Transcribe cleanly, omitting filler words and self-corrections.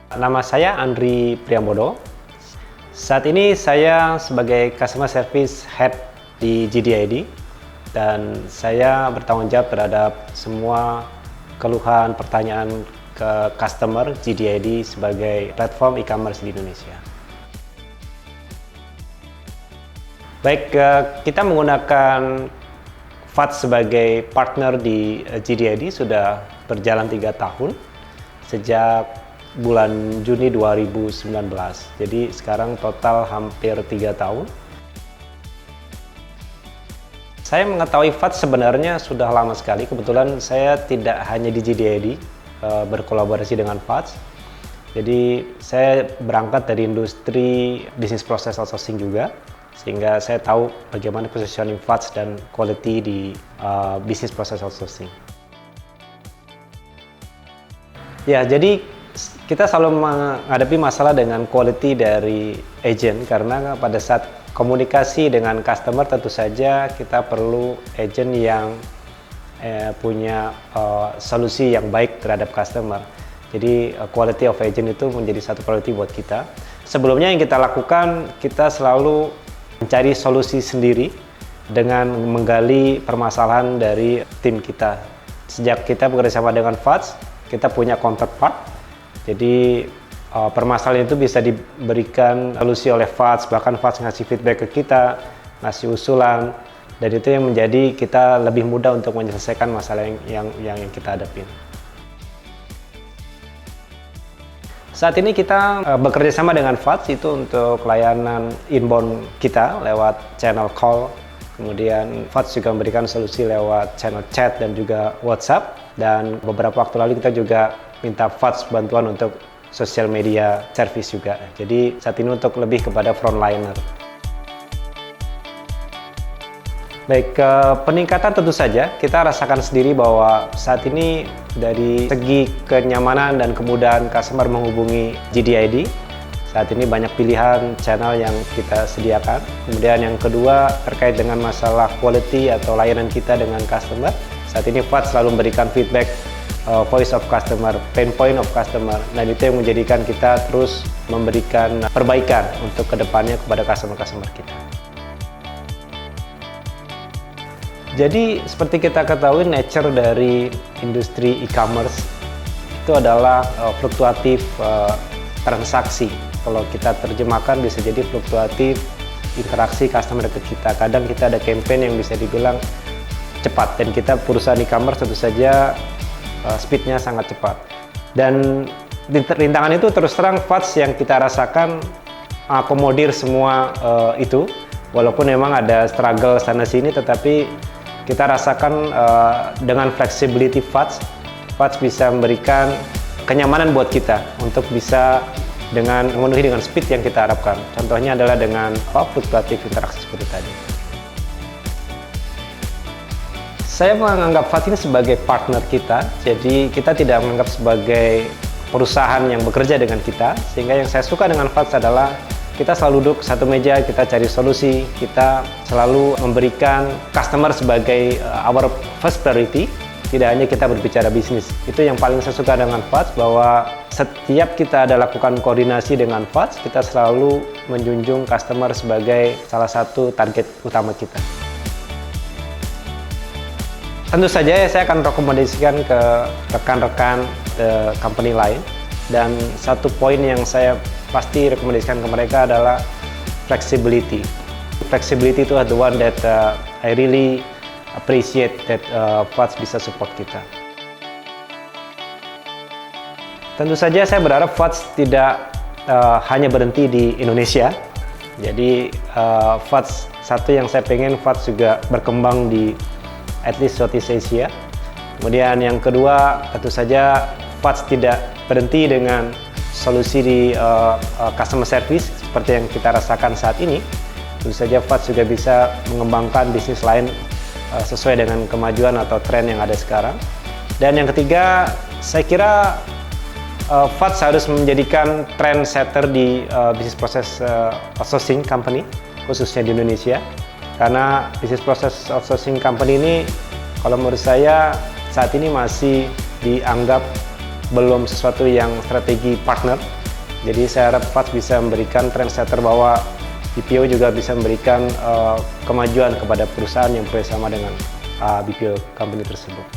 Nama saya Andri Priambodo. Saat ini saya sebagai Customer Service Head di GDID dan saya bertanggung jawab terhadap semua keluhan, pertanyaan ke customer GDID sebagai platform e-commerce di Indonesia. Baik, kita menggunakan FATS sebagai partner di GDID sudah berjalan 3 tahun sejak bulan Juni 2019. Jadi sekarang total hampir 3 tahun. Saya mengetahui FATS sebenarnya sudah lama sekali. Kebetulan saya tidak hanya di GDID berkolaborasi dengan FATS. Jadi saya berangkat dari industri business process outsourcing juga, sehingga saya tahu bagaimana positioning FATS dan quality di business process outsourcing. Ya, jadi kita selalu menghadapi masalah dengan quality dari agent karena pada saat komunikasi dengan customer tentu saja kita perlu agent yang punya solusi yang baik terhadap customer. Jadi quality of agent itu menjadi satu priority buat kita. Sebelumnya yang kita lakukan, kita selalu mencari solusi sendiri dengan menggali permasalahan dari tim kita. Sejak kita bekerjasama dengan FATS, kita punya counterpart. Jadi permasalahan itu bisa diberikan solusi oleh FATS, bahkan FATS ngasih feedback ke kita, ngasih usulan, dan itu yang menjadi kita lebih mudah untuk menyelesaikan masalah yang kita hadapi. Saat ini kita bekerja sama dengan FATS itu untuk layanan inbound kita lewat channel call. Kemudian FATS juga memberikan solusi lewat channel chat dan juga WhatsApp. Dan beberapa waktu lalu kita juga minta FATS bantuan untuk social media service juga. Jadi saat ini untuk lebih kepada frontliner. Baik, peningkatan tentu saja kita rasakan sendiri bahwa saat ini dari segi kenyamanan dan kemudahan customer menghubungi GDID, saat ini banyak pilihan channel yang kita sediakan. Kemudian yang kedua terkait dengan masalah quality atau layanan kita dengan customer, saat ini FATS selalu memberikan feedback voice of customer, pain point of customer, dan itu yang menjadikan kita terus memberikan perbaikan untuk kedepannya kepada customer-customer kita. Jadi seperti kita ketahui, nature dari industri e-commerce itu adalah fluktuatif transaksi. Kalau kita terjemahkan bisa jadi fluktuatif interaksi customer ke kita. Kadang kita ada campaign yang bisa dibilang cepat, dan kita perusahaan e-commerce tentu saja speednya sangat cepat. Dan rintangan itu terus terang FATS yang kita rasakan akomodir semua itu. Walaupun memang ada struggle sana sini, tetapi kita rasakan dengan flexibility FATS bisa memberikan kenyamanan buat kita untuk bisa memenuhi dengan speed yang kita harapkan. Contohnya adalah dengan fluktuatif interaksi seperti tadi. Saya menganggap FATS ini sebagai partner kita, jadi kita tidak menganggap sebagai perusahaan yang bekerja dengan kita. Sehingga yang saya suka dengan FATS adalah kita selalu duduk satu meja, kita cari solusi, kita selalu memberikan customer sebagai our first priority. Tidak hanya kita berbicara bisnis. Itu yang paling saya suka dengan FATS, bahwa setiap kita ada lakukan koordinasi dengan FATS, kita selalu menjunjung customer sebagai salah satu target utama kita. Tentu saja saya akan rekomendasikan ke rekan-rekan company lain, dan satu poin yang saya pasti rekomendasikan ke mereka adalah flexibility. Flexibility itu the one that I really appreciate that FATS bisa support kita. Tentu saja saya berharap FATS tidak hanya berhenti di Indonesia. Jadi FATS, satu yang saya pengen FATS juga berkembang di at least Southeast Asia. Kemudian yang kedua, tentu saja FATS tidak berhenti dengan solusi di customer service seperti yang kita rasakan saat ini. Tentu saja FATS juga bisa mengembangkan bisnis lain sesuai dengan kemajuan atau tren yang ada sekarang. Dan yang ketiga, saya kira FATS harus menjadikan trendsetter di bisnis proses outsourcing company, khususnya di Indonesia. Karena bisnis proses outsourcing company ini, kalau menurut saya saat ini masih dianggap belum sesuatu yang strategi partner. Jadi saya harap Fats bisa memberikan trendsetter bahwa BPO juga bisa memberikan kemajuan kepada perusahaan yang bersama dengan BPO company tersebut.